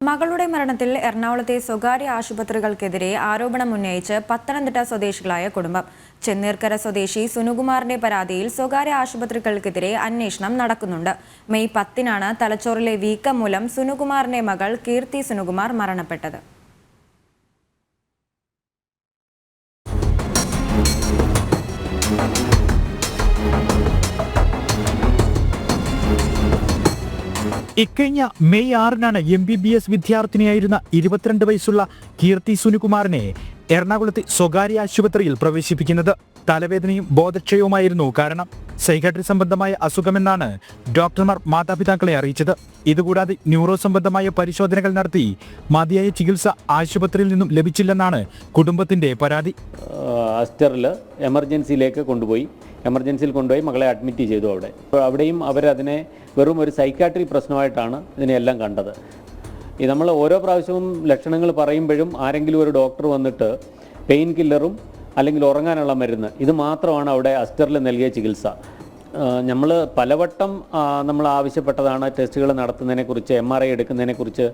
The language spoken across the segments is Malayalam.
മകളുടെ മരണത്തിൽ എറണാകുളത്തെ സ്വകാര്യ ആശുപത്രികൾക്കെതിരെ ആരോപണം ഉന്നയിച്ച് പത്തനംതിട്ട സ്വദേശികളായ കുടുംബം. ചെന്നീർക്കര സ്വദേശി സുനുകുമാറിന്റെ പരാതിയിൽ സ്വകാര്യ ആശുപത്രികൾക്കെതിരെ അന്വേഷണം നടക്കുന്നുണ്ട്. മെയ് 10-നാണ് തലച്ചോറിലെ വീക്കം മൂലം സുനുകുമാറിന്റെ മകൾ കീർത്തി സുനുകുമാർ മരണപ്പെട്ടത്. ഇക്കഴിഞ്ഞ മെയ് 6-നാണ് MBBS വിദ്യാർത്ഥിനിയായിരുന്ന 22 വയസ്സുള്ള കീർത്തി സുനുകുമാറിനെ എറണാകുളത്തെ സ്വകാര്യ ആശുപത്രിയിൽ പ്രവേശിപ്പിക്കുന്നത്. തലവേദനയും ബോധക്ഷയവുമായിരുന്നു കാരണം. സൈക്കാട്രി സംബന്ധമായ അസുഖമെന്നാണ് ഡോക്ടർമാർ മാതാപിതാക്കളെ അറിയിച്ചത്. ഇതുകൂടാതെ ന്യൂറോ സംബന്ധമായ പരിശോധനകൾ നടത്തി മതിയായ ചികിത്സ ആശുപത്രിയിൽ നിന്നും ലഭിച്ചില്ലെന്നാണ് കുടുംബത്തിന്റെ പരാതി. അസ്റ്ററിൽ എമർജൻസിയിൽ കൊണ്ടുപോയി മകളെ അഡ്മിറ്റ് ചെയ്തു. അവിടെയും അവരതിനെ വെറും ഒരു സൈക്കാട്രി പ്രശ്നമായിട്ടാണ് ഇതിനെല്ലാം കണ്ടത്. നമ്മൾ ഓരോ പ്രാവശ്യവും ലക്ഷണങ്ങൾ പറയുമ്പോഴും ആരെങ്കിലും ഒരു ഡോക്ടർ വന്നിട്ട് പെയിൻ കില്ലറും അല്ലെങ്കിൽ ഉറങ്ങാനുള്ള മരുന്ന് ഇത് മാത്രമാണ് അവിടെ അസ്റ്ററിൽ നൽകിയ ചികിത്സ. നമ്മൾ പലവട്ടം നമ്മൾ ആവശ്യപ്പെട്ടതാണ് ടെസ്റ്റുകൾ നടത്തുന്നതിനെക്കുറിച്ച്, MRI എടുക്കുന്നതിനെക്കുറിച്ച്.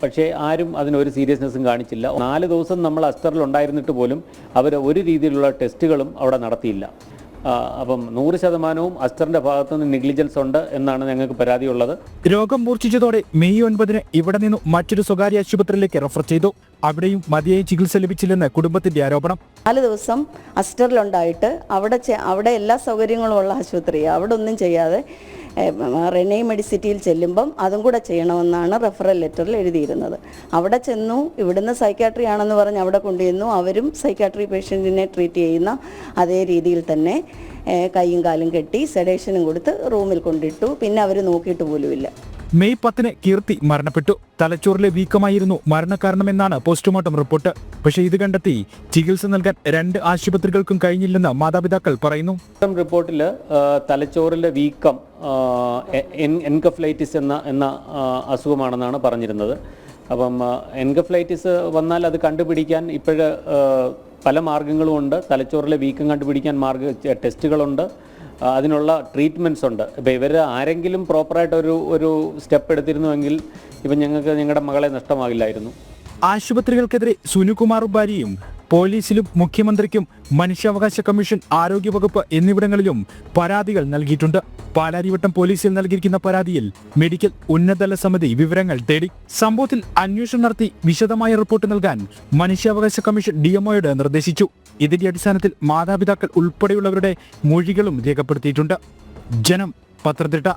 പക്ഷേ ആരും അതിനൊരു സീരിയസ്നെസ്സും കാണിച്ചില്ല. 4 ദിവസം നമ്മൾ അസ്റ്ററിൽ ഉണ്ടായിരുന്നിട്ട് പോലും അവർ ഒരു രീതിയിലുള്ള ടെസ്റ്റുകളും അവിടെ നടത്തിയില്ല. അപ്പം 100% അസ്റ്ററിന്റെ ഭാഗത്തു നിന്ന് നെഗ്ലിജൻസ് ഉണ്ട് എന്നാണ് ഞങ്ങൾക്ക് പരാതിയുള്ളത്. രോഗം മൂർച്ഛിച്ചതോടെ മെയ് 9-ന് ഇവിടെ നിന്നും മറ്റൊരു സ്വകാര്യ ആശുപത്രിയിലേക്ക് റെഫർ ചെയ്തു. അവിടെയും മതിയായ ചികിത്സ ലഭിച്ചില്ലെന്ന് കുടുംബത്തിന്റെ ആരോപണം. 4 ദിവസം അസ്റ്ററിലുണ്ടായിട്ട് അവിടെ എല്ലാ സൗകര്യങ്ങളും ഉള്ള ആശുപത്രിയാണ്. അവിടെ ഒന്നും ചെയ്യാതെ റെനെ മെഡിസിറ്റിയിൽ ചെല്ലുമ്പം അതും കൂടെ ചെയ്യണമെന്നാണ് റെഫറൽ ലെറ്ററിൽ എഴുതിയിരുന്നത്. അവിടെ ചെന്നു, ഇവിടുന്ന് സൈക്കാട്രി ആണെന്ന് പറഞ്ഞ് അവിടെ കൊണ്ടുവന്നു. അവരും സൈക്കാട്രി പേഷ്യൻറ്റിനെ ട്രീറ്റ് ചെയ്യുന്ന അതേ രീതിയിൽ തന്നെ കൈയും കാലും കെട്ടി സെഡേഷനും കൊടുത്ത് റൂമിൽ കൊണ്ടിട്ടു. പിന്നെ അവർ നോക്കിയിട്ട് പോലുമില്ല. മെയ് 10-ന് കീർത്തി മരണപ്പെട്ടു. തലച്ചോറിലെ വീക്കമായിരുന്നു മരണകാരണമെന്നാണ് പോസ്റ്റ്മോർട്ടം റിപ്പോർട്ട്. പക്ഷേ ഇത് കണ്ടെത്തി ചികിത്സ നൽകാൻ 2 ആശുപത്രികൾക്കും കഴിഞ്ഞില്ലെന്ന് മാതാപിതാക്കൾ പറയുന്നു. റിപ്പോർട്ടിൽ തലച്ചോറിലെ വീക്കം എൻകഫ്ലൈറ്റിസ് എന്ന അസുഖമാണെന്നാണ് പറഞ്ഞിരുന്നത്. അപ്പം എൻകഫ്ലൈറ്റിസ് വന്നാൽ അത് കണ്ടുപിടിക്കാൻ ഇപ്പോഴ് പല മാർഗങ്ങളും ഉണ്ട്. തലച്ചോറിലെ വീക്കം കണ്ടുപിടിക്കാൻ ടെസ്റ്റുകളുണ്ട്, അതിനുള്ള ട്രീറ്റ്മെൻറ്റ്സ് ഉണ്ട്. ഇപ്പോൾ ഇവർ ആരെങ്കിലും പ്രോപ്പറായിട്ട് ഒരു സ്റ്റെപ്പ് എടുത്തിരുന്നുവെങ്കിൽ ഇപ്പം ഞങ്ങളുടെ മകളെ നഷ്ടമാകില്ലായിരുന്നു. ആശുപത്രികൾക്കെതിരെ സുനുകുമാറും ഭാര്യയും പോലീസിലും മുഖ്യമന്ത്രിക്കും മനുഷ്യാവകാശ കമ്മീഷൻ, ആരോഗ്യവകുപ്പ് എന്നിവിടങ്ങളിലും പരാതികൾ നൽകിയിട്ടുണ്ട്. പാലാരിവട്ടം പോലീസിൽ നൽകിയിരിക്കുന്ന പരാതിയിൽ മെഡിക്കൽ ഉന്നതതല സമിതി വിവരങ്ങൾ തേടി. സംഭവത്തിൽ അന്വേഷണം നടത്തി വിശദമായ റിപ്പോർട്ട് നൽകാൻ മനുഷ്യാവകാശ കമ്മീഷൻ DMOയോട് നിർദ്ദേശിച്ചു. ഇതിന്റെ അടിസ്ഥാനത്തിൽ മാതാപിതാക്കൾ ഉൾപ്പെടെയുള്ളവരുടെ മൊഴികളും രേഖപ്പെടുത്തിയിട്ടുണ്ട്. ജനം, പത്തനംതിട്ട.